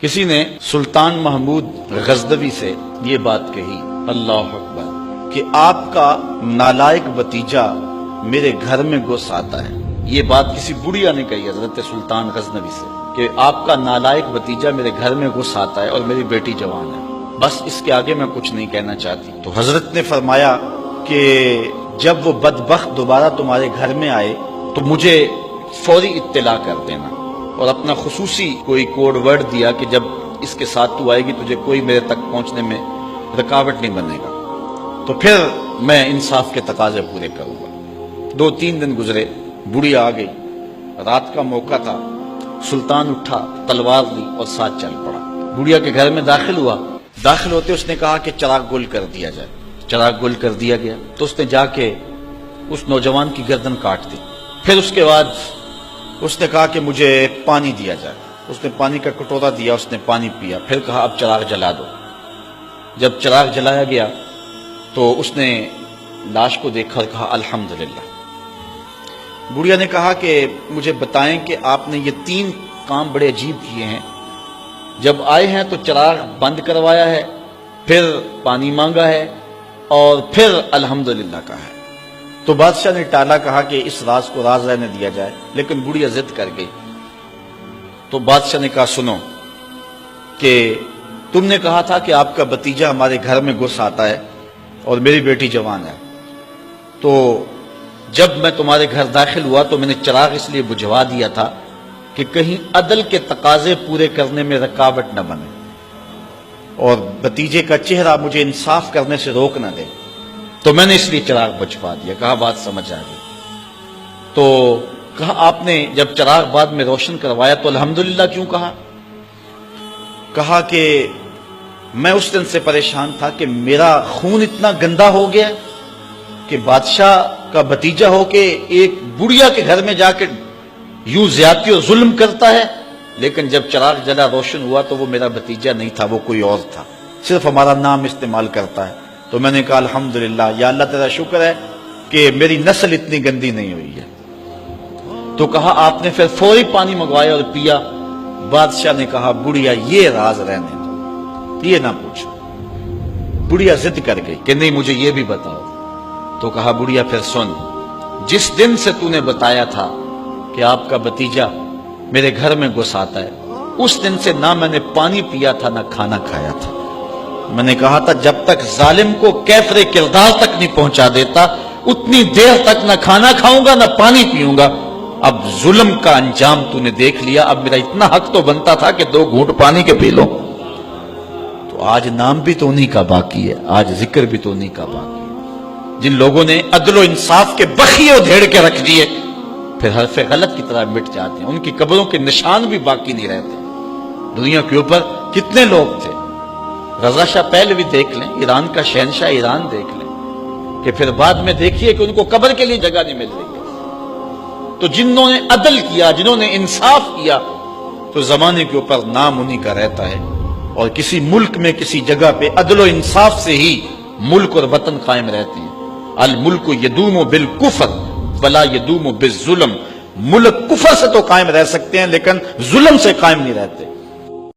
کسی نے سلطان محمود غزنوی سے یہ بات کہی، اللہ اکبر، کہ آپ کا نالائق بھتیجا میرے گھر میں گھس آتا ہے۔ یہ بات کسی بڑھیا نے کہی حضرت سلطان غزنوی سے کہ آپ کا نالائق بھتیجا میرے گھر میں گھس آتا ہے اور میری بیٹی جوان ہے، بس اس کے آگے میں کچھ نہیں کہنا چاہتی۔ تو حضرت نے فرمایا کہ جب وہ بدبخت دوبارہ تمہارے گھر میں آئے تو مجھے فوری اطلاع کر دینا، اور اپنا خصوصی کوئی کوڈ ورڈ دیا کہ جب اس کے ساتھ تو آئے گی تجھے کوئی میرے تک پہنچنے میں رکاوٹ نہیں بنے گا، تو پھر میں انصاف کے تقاضے پورے کروں گا۔ 2-3 دن گزرے، بڑھیا آ گئی، رات کا موقع تھا، سلطان اٹھا، تلوار لی اور ساتھ چل پڑا۔ بڑھیا کے گھر میں داخل ہوا، داخل ہوتے اس نے کہا کہ چراغ گل کر دیا جائے۔ چراغ گل کر دیا گیا تو اس نے جا کے اس نوجوان کی گردن کاٹ دی۔ پھر اس کے بعد اس نے کہا کہ مجھے پانی دیا جائے۔ اس نے پانی کا کٹورا دیا، اس نے پانی پیا، پھر کہا اب چراغ جلا دو۔ جب چراغ جلایا گیا تو اس نے لاش کو دیکھا اور کہا الحمدللہ۔ بڑھیا نے کہا کہ مجھے بتائیں کہ آپ نے یہ 3 کام بڑے عجیب کیے ہیں، جب آئے ہیں تو چراغ بند کروایا ہے، پھر پانی مانگا ہے، اور پھر الحمدللہ کہا ہے۔ تو بادشاہ نے ٹالا، کہا کہ اس راز کو راز رہنے دیا جائے، لیکن بڑھیا ضد کر گئی۔ تو بادشاہ نے کہا سنو کہ تم نے کہا تھا کہ آپ کا بھتیجا ہمارے گھر میں گھس آتا ہے اور میری بیٹی جوان ہے، تو جب میں تمہارے گھر داخل ہوا تو میں نے چراغ اس لیے بجھوا دیا تھا کہ کہیں عدل کے تقاضے پورے کرنے میں رکاوٹ نہ بنے اور بھتیجے کا چہرہ مجھے انصاف کرنے سے روک نہ دے، تو میں نے اس لیے چراغ بجھوا دیا۔ کہا بات سمجھ آ گئی۔ تو کہا آپ نے جب چراغ بعد میں روشن کروایا تو الحمدللہ کیوں کہا؟ کہا کہ میں اس دن سے پریشان تھا کہ میرا خون اتنا گندا ہو گیا کہ بادشاہ کا بھتیجا ہو کے ایک بڑھیا کے گھر میں جا کے یوں زیادتی اور ظلم کرتا ہے، لیکن جب چراغ جلا روشن ہوا تو وہ میرا بھتیجا نہیں تھا، وہ کوئی اور تھا، صرف ہمارا نام استعمال کرتا ہے۔ تو میں نے کہا الحمدللہ، یا اللہ تیرا شکر ہے کہ میری نسل اتنی گندی نہیں ہوئی ہے۔ تو کہا آپ نے پھر فوری پانی منگوایا اور پیا۔ بادشاہ نے کہا بڑھیا یہ راز رہنے دو، یہ نہ پوچھو۔ بڑھیا ضد کر گئی کہ نہیں مجھے یہ بھی بتاؤ۔ تو کہا بڑھیا پھر سن، جس دن سے تو نے بتایا تھا کہ آپ کا بھتیجا میرے گھر میں گھس آتا ہے، اس دن سے نہ میں نے پانی پیا تھا نہ کھانا کھایا تھا۔ میں نے کہا تھا جب تک ظالم کو کیفر کردار تک نہیں پہنچا دیتا اتنی دیر تک نہ کھانا کھاؤں گا نہ پانی پیوں گا۔ اب ظلم کا انجام تو نے دیکھ لیا، اب میرا اتنا حق تو بنتا تھا کہ 2 گھونٹ پانی کے پی لو۔ تو آج نام بھی تو انہی کا باقی ہے، آج ذکر بھی تو انہی کا باقی ہے۔ جن لوگوں نے عدل و انصاف کے بخیے ادھیڑ کے رکھ دیے پھر حرف غلط کی طرح مٹ جاتے ہیں، ان کی قبروں کے نشان بھی باقی نہیں رہتے۔ دنیا کے اوپر کتنے لوگ تھے، رضا شاہ پہلوی دیکھ لیں، ایران کا شہنشاہ ایران دیکھ لیں، کہ پھر بعد میں دیکھیے کہ ان کو قبر کے لیے جگہ نہیں مل رہی ہے۔ تو جنہوں نے عدل کیا، جنہوں نے انصاف کیا، تو زمانے کے اوپر نام انہی کا رہتا ہے، اور کسی ملک میں کسی جگہ پہ عدل و انصاف سے ہی ملک اور وطن قائم رہتے ہیں۔ الملک یدوم بالکفر ولا یدوم بالظلم، ملک کفر سے تو قائم رہ سکتے ہیں لیکن ظلم سے قائم نہیں رہتے۔